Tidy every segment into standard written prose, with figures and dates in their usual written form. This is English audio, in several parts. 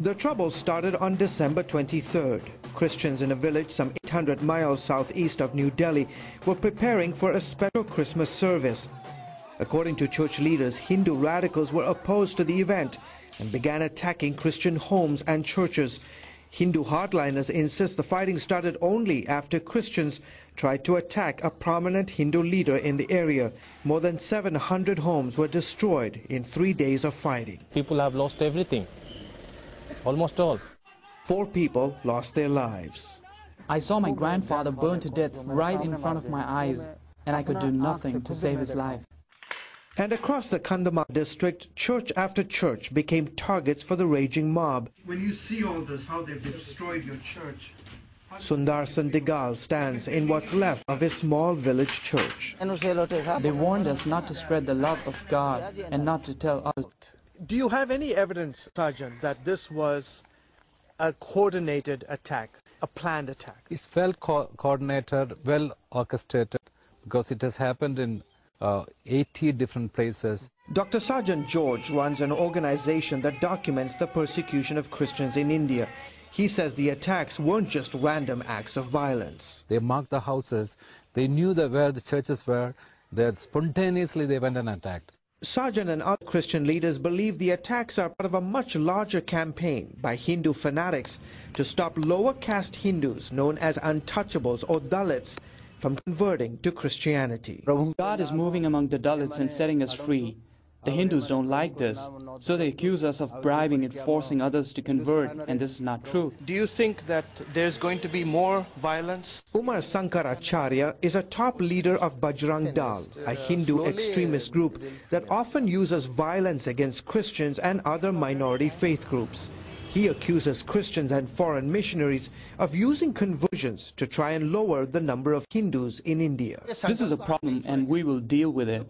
The trouble started on December 23rd. Christians in a village some 800 miles southeast of New Delhi were preparing for a special Christmas service. According to church leaders, Hindu radicals were opposed to the event and began attacking Christian homes and churches. Hindu hardliners insist the fighting started only after Christians tried to attack a prominent Hindu leader in the area. More than 700 homes were destroyed in 3 days of fighting. People have lost everything, almost all. 4 people lost their lives. I saw my grandfather burned to death right in front of my eyes, and I could do nothing to save his life. And across the Kandhamal district, church after church became targets for the raging mob. When you see all this, how they've destroyed your church. Sundar Sandigal stands in what's left of his small village church. They warned us not to spread the love of God and not to tell others. Do you have any evidence, Sergeant, that this was a coordinated attack, a planned attack? It's well coordinated, well orchestrated, because it has happened in 80 different places. Dr. Sergeant George runs an organization that documents the persecution of Christians in India. He says the attacks weren't just random acts of violence. They marked the houses, they knew where the churches were, that spontaneously they went and attacked. Sergeant and other Christian leaders believe the attacks are part of a much larger campaign by Hindu fanatics to stop lower caste Hindus known as untouchables or Dalits from converting to Christianity. God is moving among the Dalits and setting us free. The Hindus don't like this, so they accuse us of bribing and forcing others to convert, and this is not true. Do you think that there's going to be more violence? Umar Sankaracharya is a top leader of Bajrang Dal, a Hindu extremist group that often uses violence against Christians and other minority faith groups. He accuses Christians and foreign missionaries of using conversions to try and lower the number of Hindus in India. This is a problem and we will deal with it.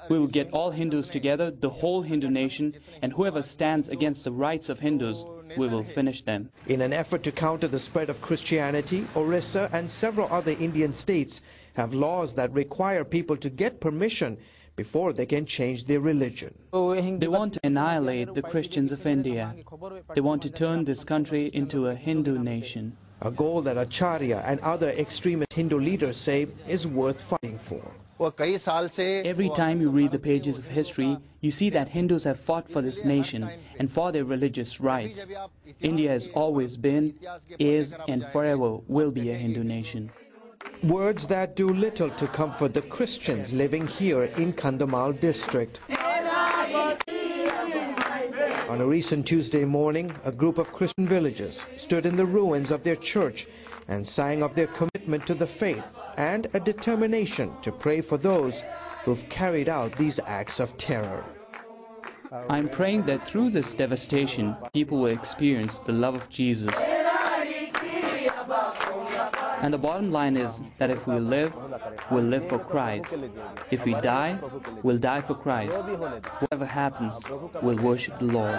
We will get all Hindus together, the whole Hindu nation, and whoever stands against the rights of Hindus, we will finish them. In an effort to counter the spread of Christianity, Orissa and several other Indian states have laws that require people to get permission before they can change their religion. They want to annihilate the Christians of India. They want to turn this country into a Hindu nation. A goal that Acharya and other extremist Hindu leaders say is worth fighting for. Every time you read the pages of history, you see that Hindus have fought for this nation and for their religious rights. India has always been, is, and forever will be a Hindu nation. Words that do little to comfort the Christians living here in Kandhamal district. On a recent Tuesday morning, a group of Christian villagers stood in the ruins of their church and sang of their commitment to the faith and a determination to pray for those who've carried out these acts of terror. I'm praying that through this devastation, people will experience the love of Jesus. And the bottom line is that if we live, we'll live for Christ. If we die, we'll die for Christ. Whatever happens, we'll worship the Lord.